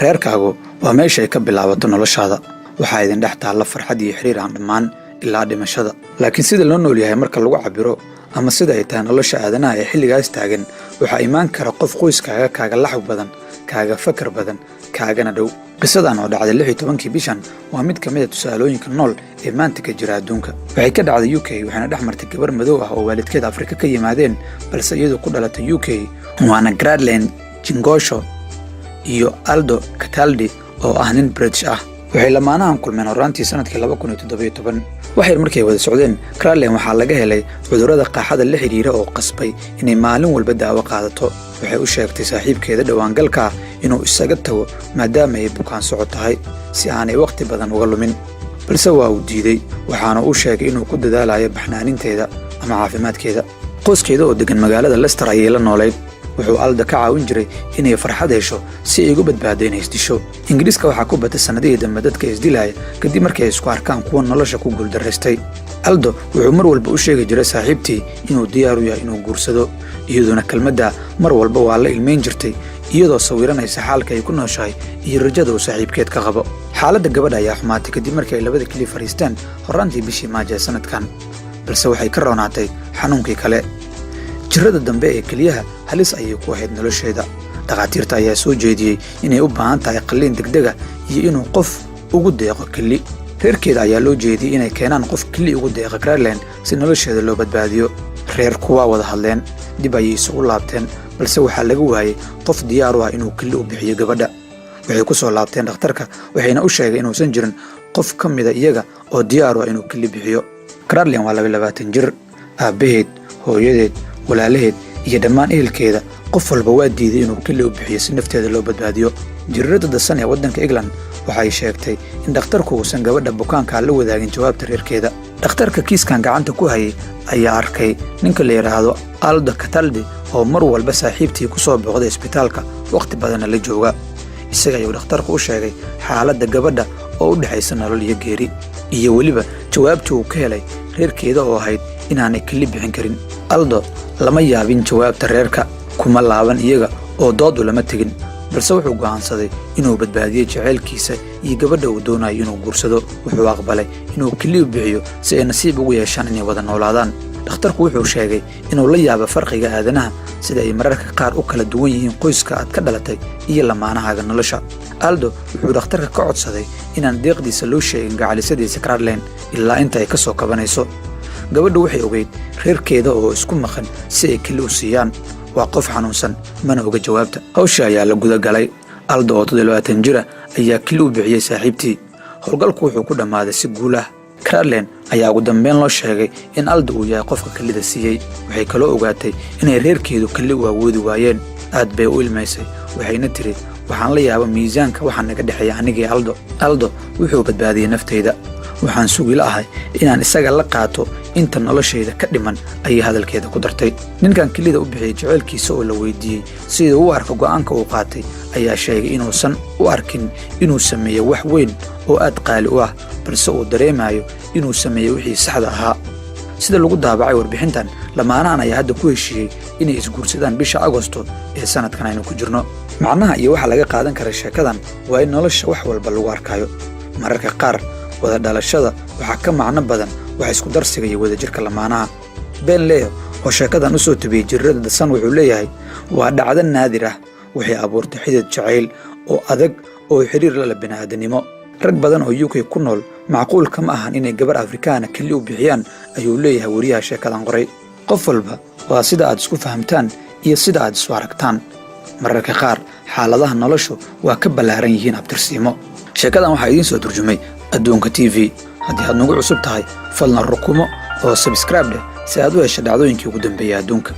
reerkaagu waa meesha ay ka bilaabato noloshaada waxaa idin dhex taalla farxad iyo xiriir aan dhammaan ilaa dhimashada laakiin sida loo nool yahay marka lagu cabiro ama sida ay tahay nolosha aadanaha ee xilligaas taagan waxaa imaan kara qof qoyskaaga kaaga laxab badan kaaga fakar badan kaagana dhow qisadan oo dhacday 16 bishan waa mid ka mid ah tusaalooyinka nool ee maanta ka jira adduunka waxay ka dhacday UK waxaana dhex martay gabar madow ah oo waalidkeed Afrika ka yimaadeen balse iyadoo ku dhalatay UK waana Gradland Jingosho iyo Aldo Cataldi oo ah nin British ah waxay lamaanahan kulmeen horaantii sanadkii 2017 waxay markay wada socdeen Gradland waxaa laga helay cudurrada qaaxada la xiriira oo qasbay inay maalin walba daawo qaadato waxay u sheegtay saaxiibkeeda dhawaangalka inuu isaga tago maadaama ay bukaan socod tahay si aanay waqti badan uga lumin balse waa uu diiday waxaana uu sheegay inuu ku dadaalayo baxnaaninteeda ama caafimaadkeeda qoyskeeda oo degan magaalada Leicester ayay la noolayd wuxuu Alda ka caawin jiray inay farxad hesho si ay uga badbaado inay isdisho Ingiriiska waxaa ku batay sanadihii dambe dadka isdilaya kadib markii ay isku arkaan kuwa nolosha ku guuldareystay Aldo wuxuu mar walba u sheegi jiray saaxiibtii inuu diyaar u yahay inuu guursado iyaduna kelmadda mar walba waa la ilmeyn jirtay iyadoo sawiranaysa xaalka ay ku nooshahay iyo rajada uu saaxiibkeed ka qabo xaaladda gabadha ayaa xumaatay kadib markii ay labada kali fariisteen horaantii bishii Maajo sanadkan balse waxay ka roonaatay xanuunkii kale jirada dambe ee kaliyaha halis ayay ku ahayd nolosheeda dhaqaatiirta ayaa soo jeediyay inay u baahan tahay qalliin degdeg ah iyo inuu qof ugu deeqo kali reerkeeda ayaa loo jeediyay inay keenaan qof kali ugu deeqa Gradland si nolosheeda loo badbaadiyo reerku waa wada hadleen dib ayay isugu laabteen balse waxaa laga waayay qof diyaar u ah inuu kali u bixiyo gabadha waxay ku soo laabteen dhakhtarka waxayna u sheegay inuusan jirin qof ka mid ah iyaga oo diyaar u ah inuu kali bixiyo Gradland waa 22 jir aabaheed hooyadeed walaalaheed iyo dhammaan ehelkeeda qof walba waa diiday inuu kali u bixiyo si nafteeda loo badbaadiyo jirrada dasan ee waddanka England waxay sheegtay in dhakhtarku uusan gabadha bukaanka la wadaagin jawaabta reerkeeda dhakhtarka kiiskan gacanta ku hayay ayaa arkay ninka la yiraahdo Aldo Cataldi oo mar walba saaxiibtii ku soo booqday isbitaalka waqti badan la jooga isaga ayuu dhakhtarku u sheegay xaaladda gabadha oo u dhaxaysa nolol iyo geeri iyo waliba jawaabtii uu ka helay reerkeeda oo ahayd inaanay kali bixin karin Aldo lama yaabin jawaabta reerka kuma laaban iyaga oo dood lama tagin balse wuxuu go'aansaday inuu badbaadiyo jaceylkiisa iyo gabadha uu doonayo inuu guursado wuxuu aqbalay inuu kali u bixiyo si ay nasiib ugu yeeshaan inay wada noolaadaan dhakhtarku wuxuu sheegay inuu la yaabo farqiga aadanaha sida ay mararka qaar u kala duwan yihiin qoyska aad ka dhalatay iyo lamaanahaaga nolosha Aldo wuxuu dhakhtarka ka codsaday inaan deeqdiisa loo sheegin gacalisadiisa Gradland ilaa inta ay ka soo kabanayso gabadhu waxay ogeyd reerkeeda oo isku maqan si ay kali u siiyaan waa qof xanuunsan mana oga jawaabta hawsha ayaa la guda galay Aldo oo 27 jir ayaa kali u bixiyay saaxiibtii howlgalku wuxuu ku dhamaaday si guul ah Gradland ayaa ugu dambeyn loo sheegay in Aldo uu yahay qofka kalida siiyay waxay kala ogaatay inay reerkeedu kali u awoodi waayeen aad bay u ilmaysay waxayna tiri waxaan la yaabaa miisaanka waxa naga dhaxeeya aniga Aldo wuxuu badbaadiyay nafteyda waxaan sugi lahay inaan isaga la qaato inta nolosheeda ka dhiman ay hadalkeeda ku dartay ninkan kalida u bixiyay jaceylkiisa oo la weydiiyay sida uu arko go'aanka uu qaatay ayaa sheegay inuusan u arkin inuu sameeyo wax weyn oo aad qaali u ah balse uu dareemayo inuu sameeyo wixii saxda ahaa sida lagu daabacay warbixintan lamaanahan ayaa hadda ku heshiiyay inay isguursadaan bisha Agoosto ee sanadkan aynu ku jirno macnaha iyo waxa laga qaadan kara sheekadan waa in nolosha wax walba lagu arkayo mararka qaar wada dhalashada waxa ka macno badan waxa isku darsiga iyo wada jirka lamaanaha Ben Leo oo sheekadan u soo tabiyay jirrada dasan wuxuu leeyahay waa dhacdo naadir ah waxay abuurtay xidid jacayl oo adag oo xiriir la bini'aadanimo rag badan oo UK ku nool macquul kama ahan inay gabar Afrikaana kali u bixiyaan ayuu leeyahay wariyaha sheekadan qoray qof walba waa sida aad isku fahamtaan iyo sida aad isu aragtaan mararka qaar xaaladaha noloshu waa ka ballaaran yihiin abtirsiimo sheekadan waxa idin soo turjumay adduunka TV haddii aad nagu cusub tahay fadlan rukumo oo subscribe si aad u hesho dhacdooyinkii ugu dambeeyay adduunka